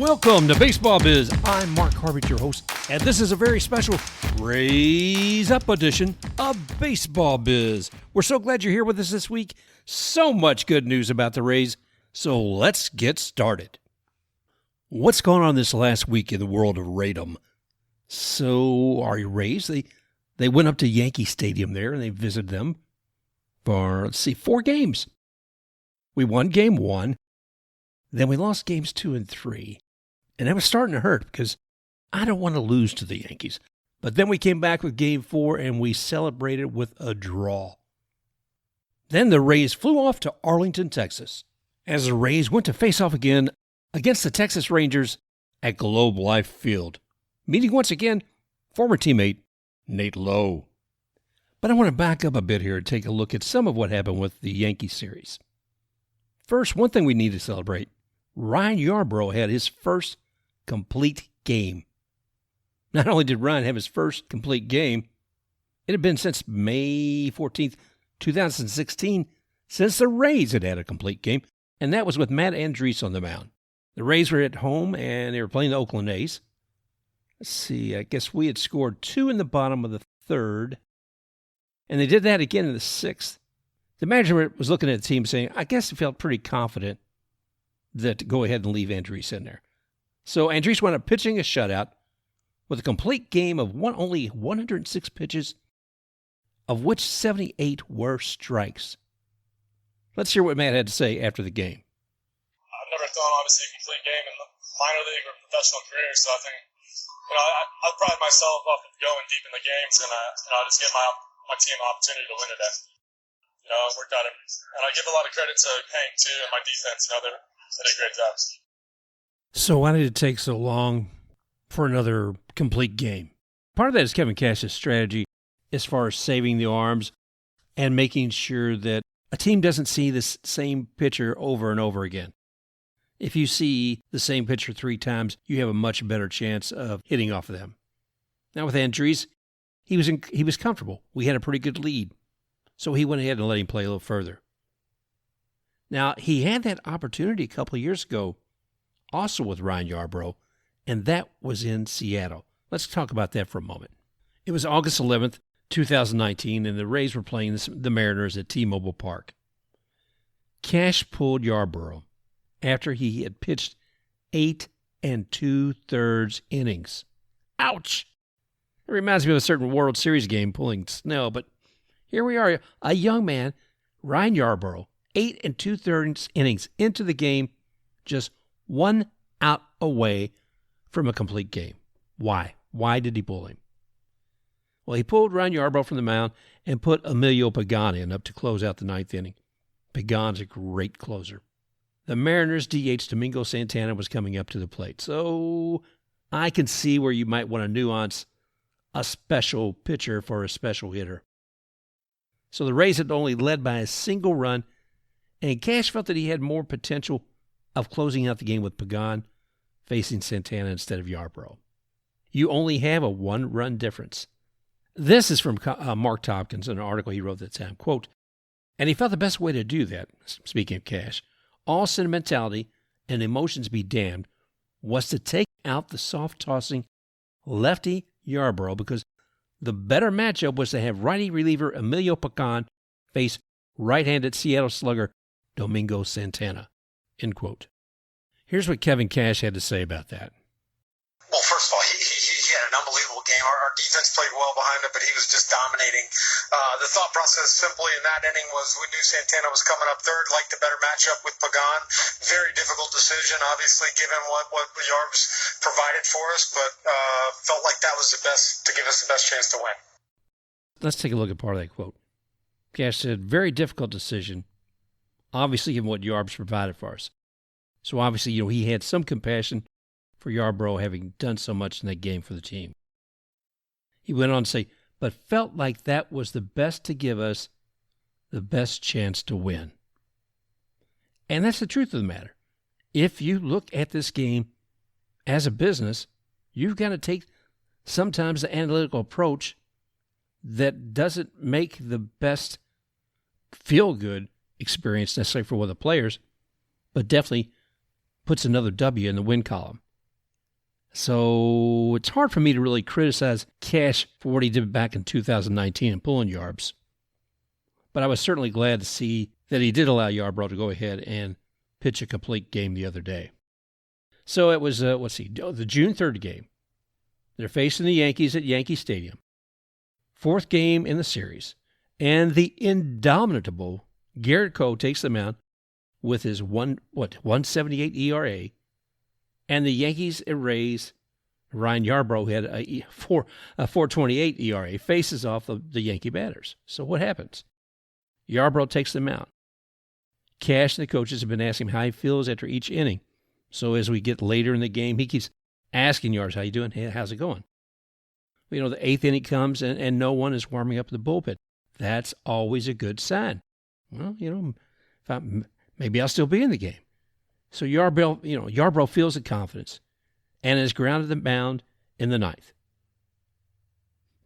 Welcome to Baseball Biz. I'm Mark Harvey, your host, and this is a very special RaysUp edition of Baseball Biz. We're so glad you're here with us this week. So much good news about the Rays, so let's get started. What's going on this last week in the world of Raydom? So, our Rays, they went up to Yankee Stadium there, and they visited them for, 4 games. We won game 1, then we lost games 2 and 3. And that was starting to hurt because I don't want to lose to the Yankees. But then we came back with game 4 and we celebrated with a draw. Then the Rays flew off to Arlington, Texas, as the Rays went to face off again against the Texas Rangers at Globe Life Field, meeting once again former teammate Nate Lowe. But I want to back up a bit here and take a look at some of what happened with the Yankee series. First, one thing we need to celebrate, Ryan Yarbrough had his first complete game. Not only did Ryan have his first complete game, it had been since May 14th, 2016, since the Rays had had a complete game, and that was with Matt Andriese on the mound. The Rays were at home, and they were playing the Oakland A's. Let's see, I guess we had scored 2 in the bottom of the 3rd, and they did that again in the 6th. The manager was looking at the team saying, I guess he felt pretty confident that to go ahead and leave Andriese in there. So Andriese wound up pitching a shutout with a complete game of only 106 pitches, of which 78 were strikes. Let's hear what Matt had to say after the game. I've never thrown, obviously, a complete game in the minor league or professional career, so I think, I pride myself off of going deep in the games, and I just give my team an opportunity to win today. It worked out, and I give a lot of credit to Hank, too, and my defense. They did a great job. So why did it take so long for another complete game? Part of that is Kevin Cash's strategy as far as saving the arms and making sure that a team doesn't see this same pitcher over and over again. If you see the same pitcher 3 times, you have a much better chance of hitting off of them. Now with Andriese, he was comfortable. We had a pretty good lead, so he went ahead and let him play a little further. Now, he had that opportunity a couple of years ago, also with Ryan Yarbrough, and that was in Seattle. Let's talk about that for a moment. It was August 11th, 2019, and the Rays were playing the Mariners at T-Mobile Park. Cash pulled Yarbrough after he had pitched 8 2/3 innings. Ouch! It reminds me of a certain World Series game pulling Snell, but here we are, a young man, Ryan Yarbrough, 8 2/3 innings into the game, just 1 out away from a complete game. Why? Why did he pull him? Well, he pulled Ryan Yarbrough from the mound and put Emilio Pagan in up to close out the 9th inning. Pagan's a great closer. The Mariners' DH Domingo Santana was coming up to the plate, so I can see where you might want to nuance a special pitcher for a special hitter. So the Rays had only led by a single run, and Cash felt that he had more potential of closing out the game with Pagan facing Santana instead of Yarbrough. You only have a 1-run difference. This is from Mark Tompkins in an article he wrote at the time. Quote, and he felt the best way to do that, speaking of Cash, all sentimentality and emotions be damned, was to take out the soft-tossing lefty Yarbrough because the better matchup was to have righty reliever Emilio Pagan face right-handed Seattle slugger Domingo Santana. End quote. Here's what Kevin Cash had to say about that. Well, first of all, he had an unbelievable game. Our defense played well behind him, but he was just dominating. The thought process simply in that inning was we knew Santana was coming up third, liked the better matchup with Pagan. Very difficult decision, obviously, given what Yarbs provided for us, but felt like that was the best to give us the best chance to win. Let's take a look at part of that quote. Cash said, very difficult decision, obviously, given what Yarbs provided for us. So obviously, he had some compassion for Yarbrough having done so much in that game for the team. He went on to say, but felt like that was the best to give us the best chance to win. And that's the truth of the matter. If you look at this game as a business, you've got to take sometimes the analytical approach that doesn't make the best feel-good experience necessarily for one of the players, but definitely puts another W in the win column. So it's hard for me to really criticize Cash for what he did back in 2019 in pulling Yarbs. But I was certainly glad to see that he did allow Yarbrough to go ahead and pitch a complete game the other day. So it was, the June 3rd game. They're facing the Yankees at Yankee Stadium. 4th game in the series. And the indomitable Gerrit Cole takes the mound with his 178 ERA. And the Yankees and Rays, Ryan Yarbrough had a 4.28 ERA, faces off the Yankee batters. So what happens? Yarbrough takes the mound. Cash and the coaches have been asking him how he feels after each inning. So as we get later in the game, he keeps asking Yarbrough, how you doing? Hey, how's it going? The 8th inning comes and no one is warming up the bullpen. That's always a good sign. Well, maybe I'll still be in the game. So Yarbrough feels the confidence and is grounded the mound in the 9th.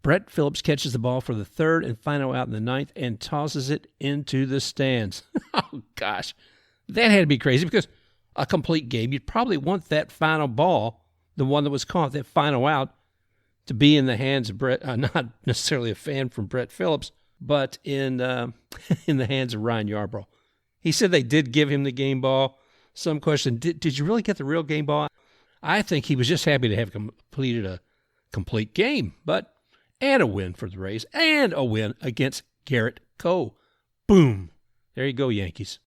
Brett Phillips catches the ball for the 3rd and final out in the 9th and tosses it into the stands. Oh, gosh. That had to be crazy because a complete game, you'd probably want that final ball, the one that was caught, that final out, to be in the hands of Brett, not necessarily a fan from Brett Phillips, but in the hands of Ryan Yarbrough. He said they did give him the game ball. Some question, did you really get the real game ball? I think he was just happy to have completed a complete game, and a win for the Rays, and a win against Gerrit Cole. Boom. There you go, Yankees.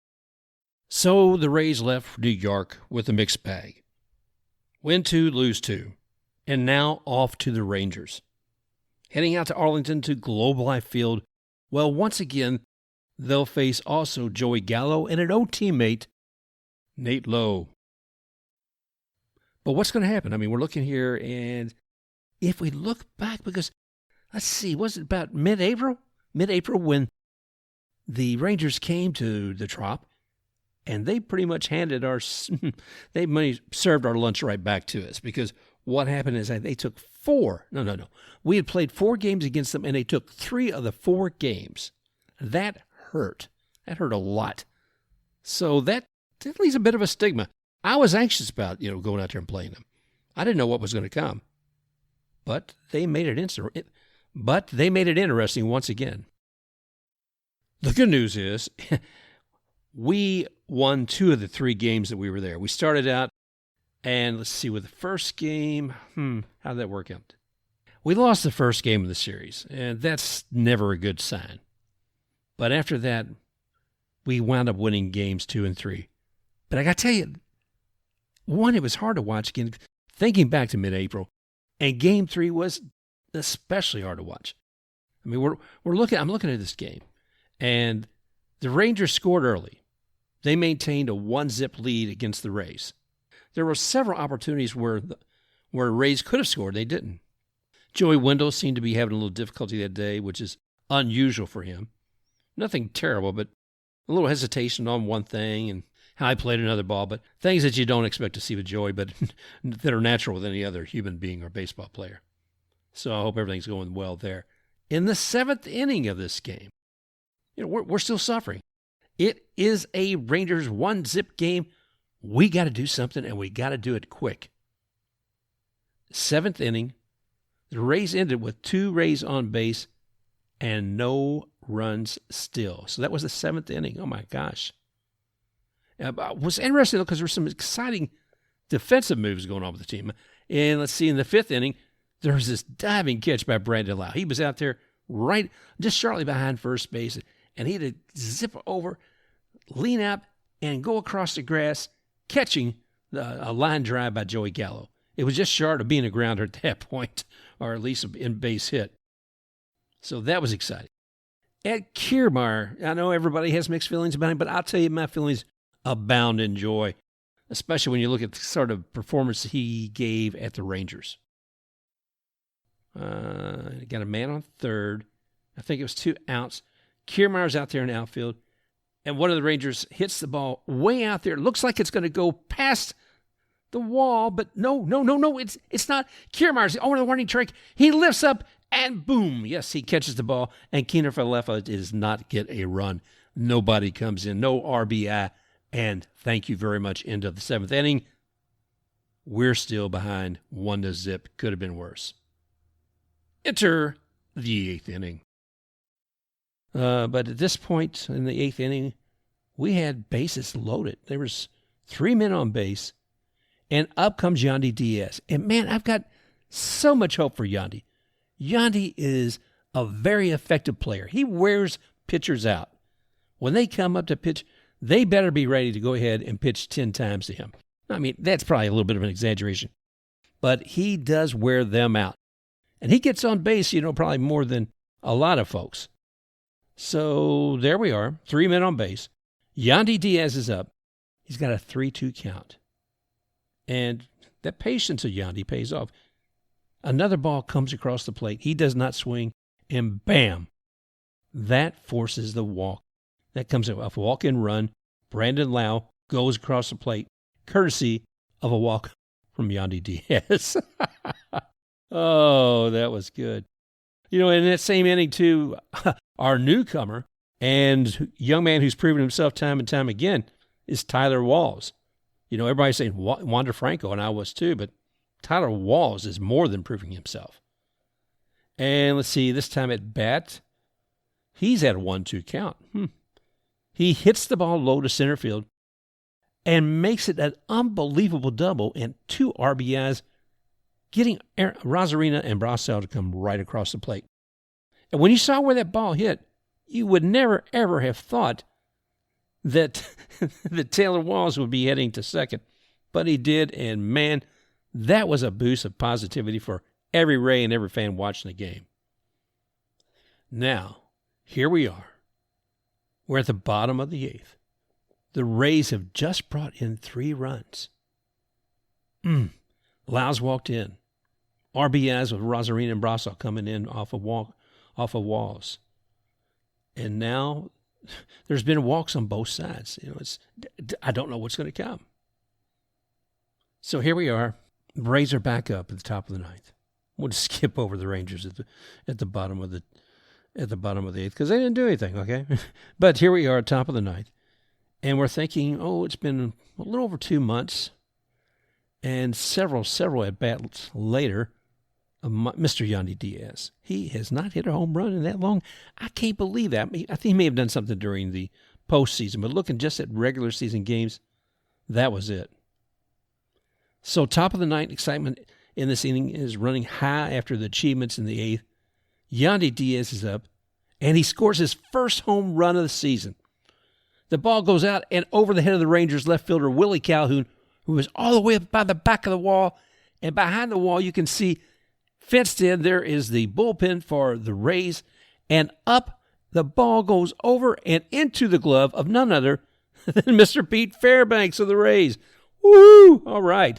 So the Rays left New York with a mixed bag. Win 2, lose 2. And now off to the Rangers. Heading out to Arlington to Globe Life Field. Well, once again, they'll face also Joey Gallo and an old teammate, Nate Lowe. But what's going to happen? We're looking here, and if we look back, because, let's see, was it about mid-April? Mid-April when the Rangers came to the Trop, and they pretty much served our lunch right back to us, because what happened is that they took we had played 4 games against them, and they took 3 of the 4 games. That hurt. That hurt a lot. So that leaves a bit of a stigma. I was anxious about, going out there and playing them. I didn't know what was going to come. But they made it interesting once again. The good news is we won 2 of the 3 games that we were there. We started out, and let's see, with the first game, how did that work out? We lost the first game of the series, and that's never a good sign. But after that, we wound up winning games 2 and 3. But I got to tell you, one, it was hard to watch again, thinking back to mid-April, and game 3 was especially hard to watch. I'm looking at this game, and the Rangers scored early. They maintained a 1-zip lead against the Rays. There were several opportunities where Rays could have scored. They didn't. Joey Wendell seemed to be having a little difficulty that day, which is unusual for him. Nothing terrible, but a little hesitation on one thing and how I played another ball, but things that you don't expect to see with Joey, but that are natural with any other human being or baseball player. So I hope everything's going well there. In the 7th inning of this game, we're still suffering. It is a Rangers 1-zip game. We got to do something, and we got to do it quick. 7th inning, the Rays ended with 2 Rays on base and no runs still. So that was the 7th inning. Oh, my gosh. It was interesting, because there were some exciting defensive moves going on with the team. And let's see, in the 5th inning, there was this diving catch by Brandon Lau. He was out there right just shortly behind first base, and he had to zip over, lean up, and go across the grass, catching a line drive by Joey Gallo. It was just short of being a grounder at that point, or at least an in-base hit. So that was exciting. At Kiermaier, I know everybody has mixed feelings about him, but I'll tell you, my feelings abound in joy, especially when you look at the sort of performance he gave at the Rangers. Got a man on third. I think it was 2 outs. Kiermaier's out there in the outfield, and one of the Rangers hits the ball way out there. It looks like it's going to go past the wall, but no, it's not. Kiermaier's over the warning track. He lifts up, and boom, yes, he catches the ball, and Keener Falefa does not get a run. Nobody comes in, no RBI, and thank you very much into the 7th inning. We're still behind 1-0. Could have been worse. Enter the 8th inning. But at this point in the 8th inning, we had bases loaded. There was 3 men on base, and up comes Yandy Diaz. And, man, I've got so much hope for Yandy. Yandy is a very effective player. He wears pitchers out. When they come up to pitch, they better be ready to go ahead and pitch 10 times to him. I mean, that's probably a little bit of an exaggeration, but he does wear them out. And he gets on base, probably more than a lot of folks. So there we are, 3 men on base. Yandy Diaz is up. He's got a 3-2 count. And that patience of Yandy pays off. Another ball comes across the plate. He does not swing, and bam, that forces the walk. That comes a walk-in run. Brandon Lau goes across the plate, courtesy of a walk from Yandy Diaz. Oh, that was good. In that same inning, too, our newcomer and young man who's proven himself time and time again is Tyler Walls. Everybody's saying Wander Franco, and I was too, but Tyler Walls is more than proving himself. And let's see, this time at bat, he's at a 1-2 count. He hits the ball low to center field and makes it an unbelievable double and 2 RBIs, getting Rosarina and Brassel to come right across the plate. And when you saw where that ball hit, you would never, ever have thought that Taylor Walls would be heading to second. But he did, and man, that was a boost of positivity for every Ray and every fan watching the game. Now, here we are. We're at the bottom of the 8th. The Rays have just brought in 3 runs. Lau's walked in. RBIs with Rosarina and Brassel coming in off of Walls. And now there's been walks on both sides. I don't know what's going to come. So here we are. The Rays are back up at the top of the 9th. We'll just skip over the Rangers at the bottom of the 8th because they didn't do anything, okay? But here we are at top of the 9th. And we're thinking, it's been a little over 2 months. And several at-bats later, Mr. Yandy Diaz. He has not hit a home run in that long. I can't believe that. I think he may have done something during the postseason, but looking just at regular season games, that was it. So top of the 9th, excitement in this inning is running high after the achievements in the 8th. Yandy Diaz is up, and he scores his first home run of the season. The ball goes out and over the head of the Rangers left fielder Willie Calhoun, who is all the way up by the back of the wall. And behind the wall, you can see fenced in, there is the bullpen for the Rays. And up the ball goes over and into the glove of none other than Mr. Pete Fairbanks of the Rays. Woo! All right.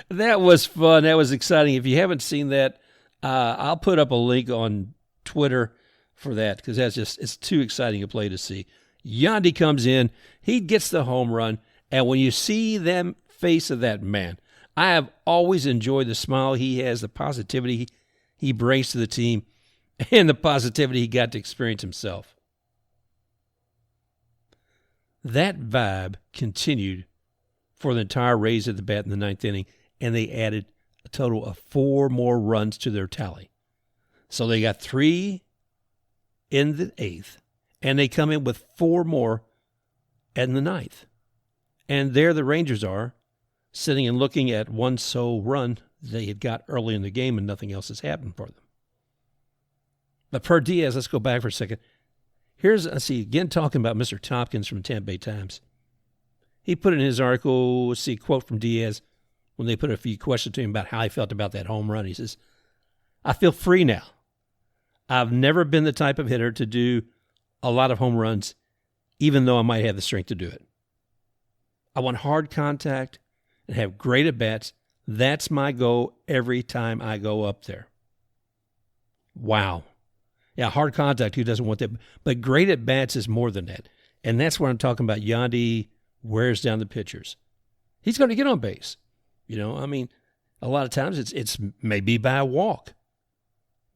That was fun. That was exciting. If you haven't seen that, I'll put up a link on Twitter for that because it's too exciting a play to see. Yandy comes in. He gets the home run. And when you see the face of that man, I have always enjoyed the smile he has, the positivity he brings to the team, and the positivity he got to experience himself. That vibe continued for the entire Rays at the bat in the 9th inning, and they added a total of 4 more runs to their tally. So they got 3 in the 8th, and they come in with 4 more in the 9th. And there the Rangers are, sitting and looking at one sole run they had got early in the game, and nothing else has happened for them. But per Diaz, let's go back for a second. Again talking about Mr. Tompkins from Tampa Bay Times. He put in his article, a quote from Diaz, when they put a few questions to him about how he felt about that home run. He says, "I feel free now. I've never been the type of hitter to do a lot of home runs, even though I might have the strength to do it. I want hard contact and have great at-bats. That's my goal every time I go up there." Wow. Yeah, hard contact, who doesn't want that? But great at-bats is more than that. And that's what I'm talking about. Yandy wears down the pitchers. He's going to get on base. A lot of times it's maybe by a walk.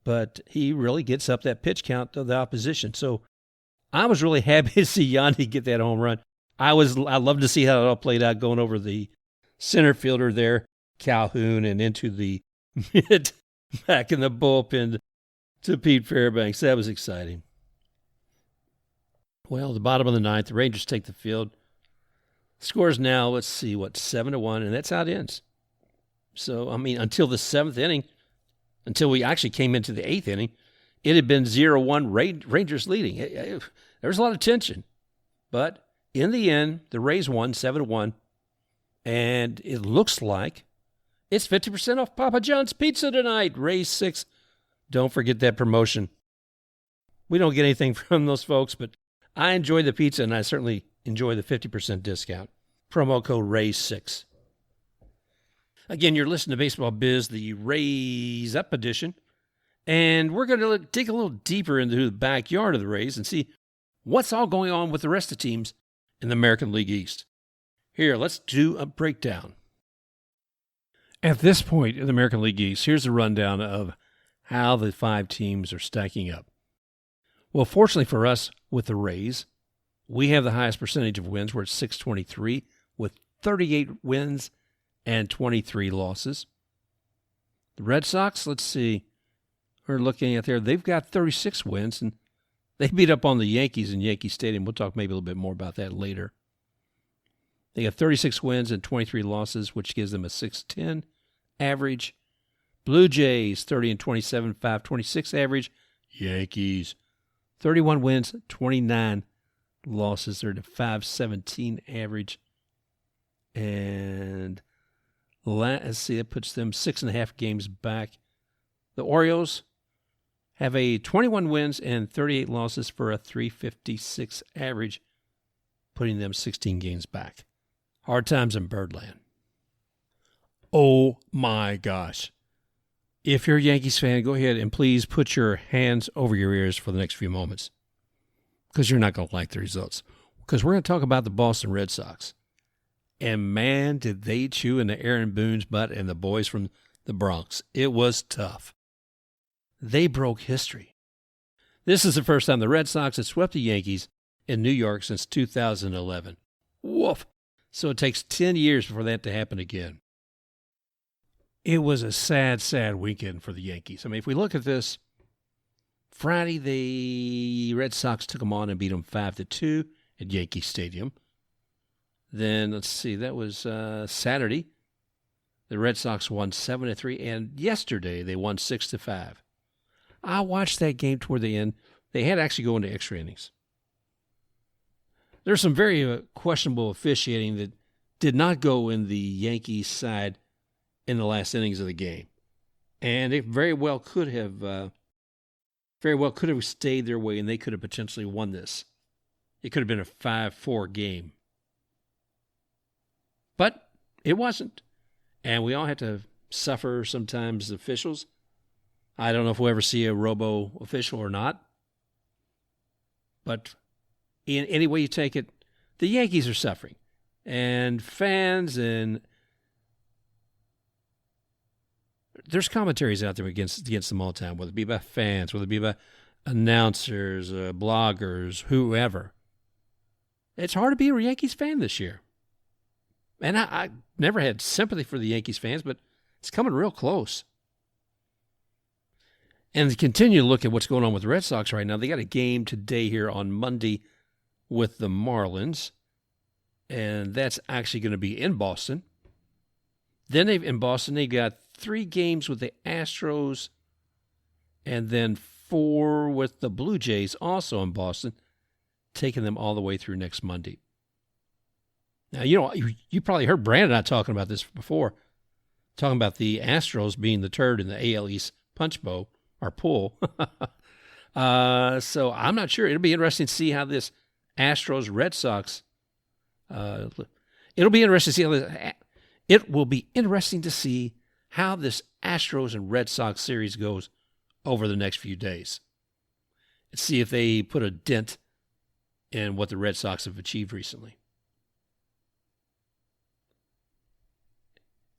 But he really gets up that pitch count of the opposition. So I was really happy to see Yandy get that home run. I love to see how it all played out going over the center fielder there, Calhoun, and into the mid back in the bullpen to Pete Fairbanks. That was exciting. Well, the bottom of the ninth, the Rangers take the field. Scores now, let's see, 7-1, and that's how it ends. So, until the seventh inning, until we actually came into the eighth inning, it had been 0-1 Rangers leading. There was a lot of tension. But in the end, the Rays won 7-1, and it looks like it's 50% off Papa John's Pizza tonight. Rays 6. Don't forget that promotion. We don't get anything from those folks, but I enjoy the pizza, and I certainly enjoy the 50% discount. Promo code RAYS6. Again, you're listening to Baseball Biz, the RaysUp edition, and we're going to dig a little deeper into the backyard of the Rays and see what's all going on with the rest of the teams in the American League East. Here, let's do a breakdown. At this point in the American League East, here's a rundown of how the 5 teams are stacking up. Well, fortunately for us with the Rays, we have the highest percentage of wins. We're at 623 with 38 wins and 23 losses. The Red Sox, let's see, we're looking at there. They've got 36 wins, and they beat up on the Yankees in Yankee Stadium. We'll talk maybe a little bit more about that later. They have 36 wins and 23 losses, which gives them a 610 average. Blue Jays, 30 and 27, 526 average. Yankees, 31 wins, 29 losses. They're at a 517 average. And let's see, that puts them 6.5 games back. The Orioles have a 21 wins and 38 losses for a 356 average, putting them 16 games back. Hard times in Birdland. Oh my gosh. If you're a Yankees fan, go ahead and please put your hands over your ears for the next few moments, because you're not going to like the results. Because we're going to talk about the Boston Red Sox. And man, did they chew into Aaron Boone's butt and the boys from the Bronx. It was tough. They broke history. This is the first time the Red Sox have swept the Yankees in New York since 2011. Woof. So it takes 10 years for that to happen again. It was a sad, sad weekend for the Yankees. If we look at this, Friday, the Red Sox took them on and beat them 5-2 at Yankee Stadium. Then, let's see, that was Saturday. The Red Sox won 7-3, and yesterday they won 6-5. I watched that game toward the end. They had to actually go into extra innings. There's some very questionable officiating that did not go in the Yankees side in the last innings of the game, and it very well could have stayed their way, and they could have potentially won this. It could have been a 5-4 game, but it wasn't, and we all have to suffer sometimes as officials. I don't know if we'll ever see a robo official or not, but in any way you take it, the Yankees are suffering, and fans, and there's commentaries out there against them all the time, whether it be by fans, whether it be by announcers, bloggers, whoever. It's hard to be a Yankees fan this year. And I never had sympathy for the Yankees fans, but it's coming real close. And to continue to look at what's going on with the Red Sox right now, they got a game today here on Monday with the Marlins, and that's actually going to be in Boston. Then in Boston, they've got 3 games with the Astros, and then 4 with the Blue Jays, also in Boston, taking them all the way through next Monday. Now, you probably heard Brandon and I talking about this before, talking about the Astros being the turd in the AL East punch bowl, or pool. So I'm not sure. It'll be interesting to see how this Astros-Red Sox, it will be interesting to see how this Astros and Red Sox series goes over the next few days. And see if they put a dent in what the Red Sox have achieved recently.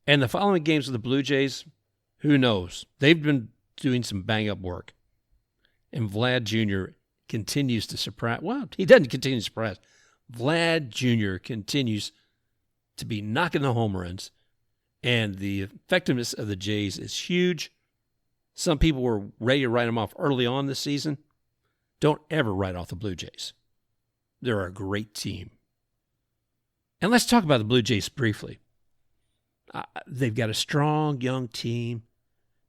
And the following games with the Blue Jays, who knows? They've been doing some bang-up work. And Vlad Jr. continues to surprise. Well, he doesn't continue to surprise. Vlad Jr. continues to be knocking the home runs, and the effectiveness of the Jays is huge. Some people were ready to write them off early on this season. Don't ever write off the Blue Jays. They're a great team. And let's talk about the Blue Jays briefly. They've got a strong young team.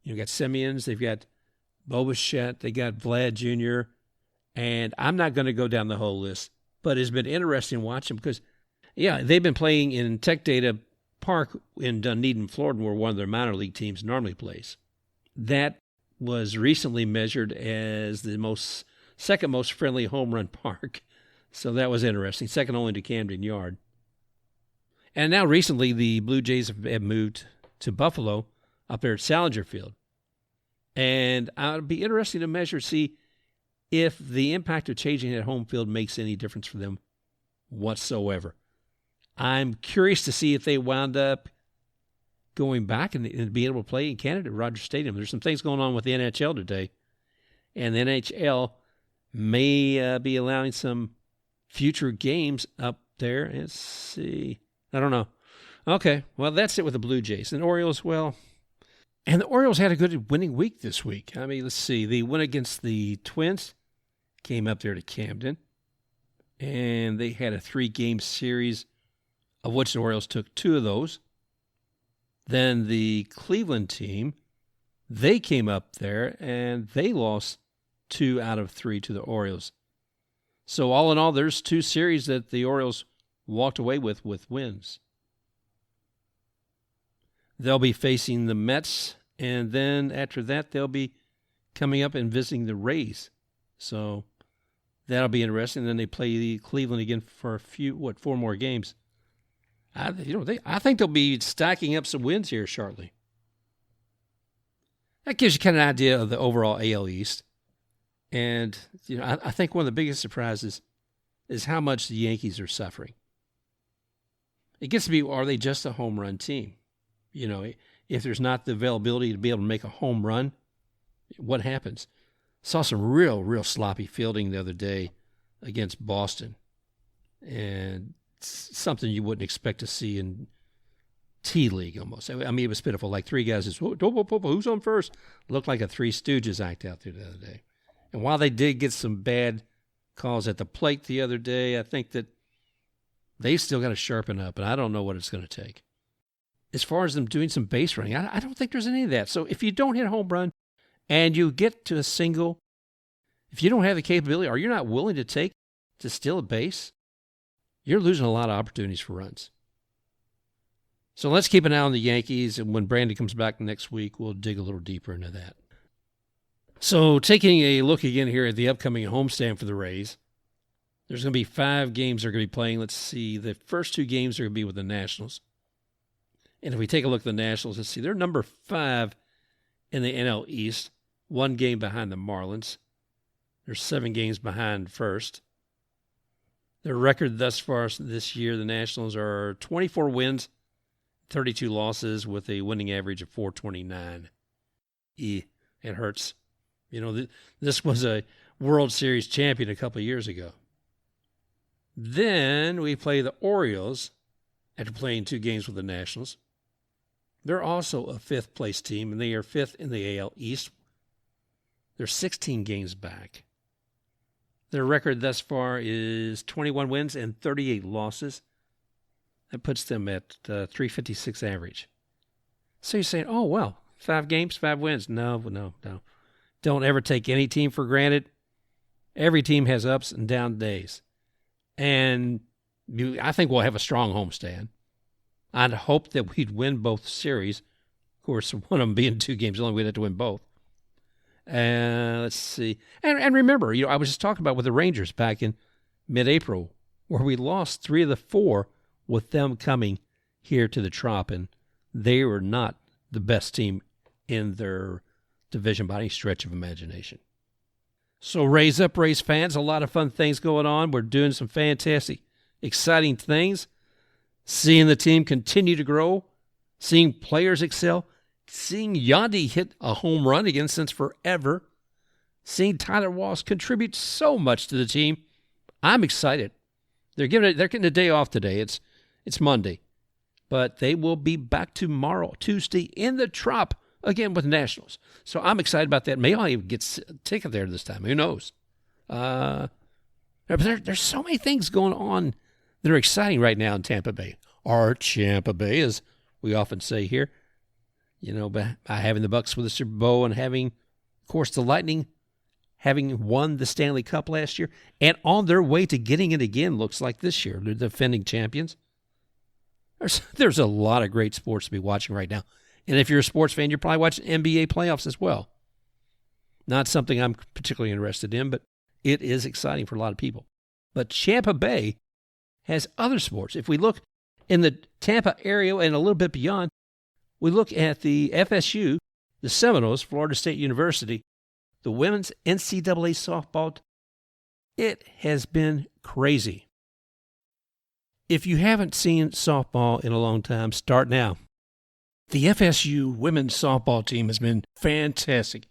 You've got Simeons, they've got Bo Bichette, they got Vlad Jr., and I'm not going to go down the whole list, but it's been interesting watching because, yeah, they've been playing in Tech Data Park in Dunedin, Florida, where one of their minor league teams normally plays. That was recently measured as the second most friendly home run park. So that was interesting, second only to Camden Yard. And now recently the Blue Jays have moved to Buffalo up there at Salinger Field. And it'll be interesting to see if the impact of changing that home field makes any difference for them whatsoever. I'm curious to see if they wound up going back and being able to play in Canada at Rogers Stadium. There's some things going on with the NHL today, and the NHL may be allowing some future games up there. Let's see. I don't know. Okay, well, that's it with the Blue Jays. And Orioles, well, and the Orioles had a good winning week this week. I mean, let's see. They went against the Twins, came up there to Camden, and they had a 3-game series, of which the Orioles took 2 of those. Then the Cleveland team, they came up there, and they lost 2 out of 3 to the Orioles. So all in all, there's 2 series that the Orioles walked away with wins. They'll be facing the Mets, and then after that, they'll be coming up and visiting the Rays. So that'll be interesting. Then they play the Cleveland again for 4 more games. I think they'll be stacking up some wins here shortly. That gives you kind of an idea of the overall AL East. And I think one of the biggest surprises is how much the Yankees are suffering. It gets to be, are they just a home run team? If there's not the availability to be able to make a home run, what happens? Saw some real sloppy fielding the other day against Boston. And something you wouldn't expect to see in T-League almost. I mean, it was pitiful. Like 3 guys just, who's on first? Looked like a Three Stooges act out there the other day. And while they did get some bad calls at the plate the other day, I think that they've still got to sharpen up, and I don't know what it's going to take. As far as them doing some base running, I don't think there's any of that. So if you don't hit a home run and you get to a single, if you don't have the capability or you're not willing to steal a base, you're losing a lot of opportunities for runs. So let's keep an eye on the Yankees, and when Brandon comes back next week, we'll dig a little deeper into that. So taking a look again here at the upcoming homestand for the Rays, there's going to be 5 games they're going to be playing. Let's see. The first 2 games are going to be with the Nationals. And if we take a look at the Nationals, let's see. They're number 5 in the NL East, 1 game behind the Marlins. They're 7 games behind first. Their record thus far this year, the Nationals are 24 wins, 32 losses with a winning average of .429. It hurts. This was a World Series champion a couple of years ago. Then we play the Orioles after playing 2 games with the Nationals. They're also a 5th place team, and they are 5th in the AL East. They're 16 games back. Their record thus far is 21 wins and 38 losses. That puts them at .356 average. So you're saying, oh, well, 5 games, 5 wins. No. Don't ever take any team for granted. Every team has ups and down days. And I think we'll have a strong homestand. I'd hope that we'd win both series. Of course, one of them being 2 games, only we'd have to win both. Let's see. And remember, I was just talking about with the Rangers back in mid-April, where we lost 3 of the 4 with them coming here to the Trop, and they were not the best team in their division by any stretch of imagination. So Rays Up, Rays fans, a lot of fun things going on. We're doing some fantastic, exciting things. Seeing the team continue to grow, seeing players excel, seeing Yandy hit a home run again since forever, seeing Tyler Walsh contribute so much to the team. I'm excited. They're getting a day off today. It's Monday. But they will be back tomorrow, Tuesday, in the Trop, again with Nationals. So I'm excited about that. Maybe I'll even get a ticket there this time. Who knows? But there's so many things going on that are exciting right now in Tampa Bay. Our Tampa Bay, as we often say here. By having the Bucks with the Super Bowl and having, of course, the Lightning having won the Stanley Cup last year and on their way to getting it again, looks like this year. They're defending champions. There's a lot of great sports to be watching right now. And if you're a sports fan, you're probably watching NBA playoffs as well. Not something I'm particularly interested in, but it is exciting for a lot of people. But Tampa Bay has other sports. If we look in the Tampa area and a little bit beyond, we look at the FSU, the Seminoles, Florida State University, the women's NCAA softball. It has been crazy. If you haven't seen softball in a long time, start now. The FSU women's softball team has been fantastic.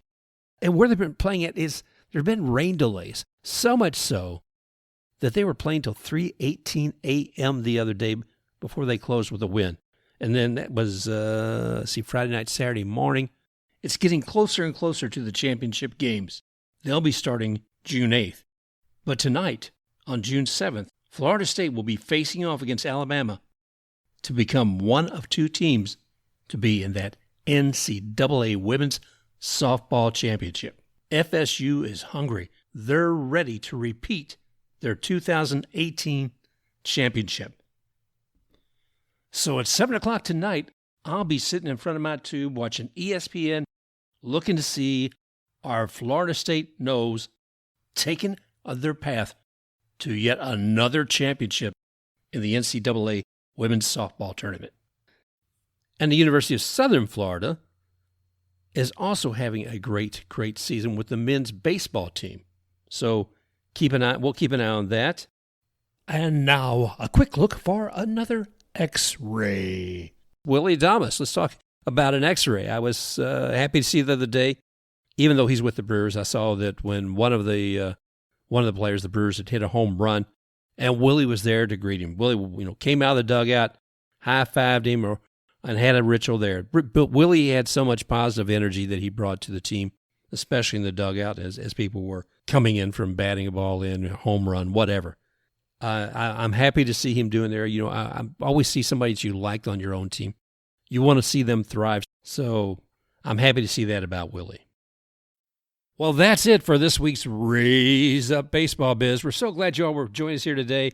And where they've been playing at is there have been rain delays, so much so that they were playing till 3:18 a.m. the other day before they closed with a win. And then that was, Friday night, Saturday morning. It's getting closer and closer to the championship games. They'll be starting June 8th. But tonight, on June 7th, Florida State will be facing off against Alabama to become one of two teams to be in that NCAA Women's Softball Championship. FSU is hungry. They're ready to repeat their 2018 championship. So at 7 o'clock tonight, I'll be sitting in front of my tube watching ESPN, looking to see our Florida State Noles taking their path to yet another championship in the NCAA Women's Softball Tournament. And the University of Southern Florida is also having a great season with the men's baseball team. So we'll keep an eye on that. And now a quick look for another X-ray. Willy Adames, let's talk about an X-ray. I was happy to see the other day, even though he's with the Brewers, I saw that when one of the players, the Brewers, had hit a home run, and Willy was there to greet him. Willy, came out of the dugout, high-fived him, and had a ritual there. But Willy had so much positive energy that he brought to the team, especially in the dugout as people were coming in from batting a ball in, home run, whatever. I'm happy to see him doing there. I always see somebody that you like on your own team. You want to see them thrive. So I'm happy to see that about Willy. Well, that's it for this week's Raise Up Baseball Biz. We're so glad you all were joining us here today.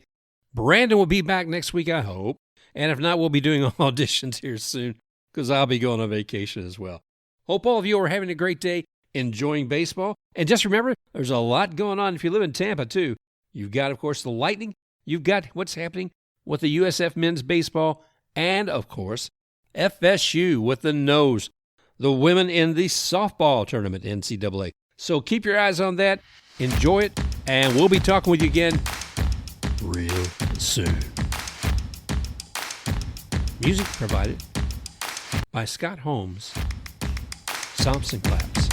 Brandon will be back next week, I hope. And if not, we'll be doing auditions here soon because I'll be going on vacation as well. Hope all of you are having a great day, enjoying baseball. And just remember, there's a lot going on if you live in Tampa, too. You've got, of course, the Lightning. You've got what's happening with the USF men's baseball. And, of course, FSU with the Noles, the women in the softball tournament, NCAA. So keep your eyes on that. Enjoy it. And we'll be talking with you again real soon. Music provided by Scott Holmes. Stomps and claps.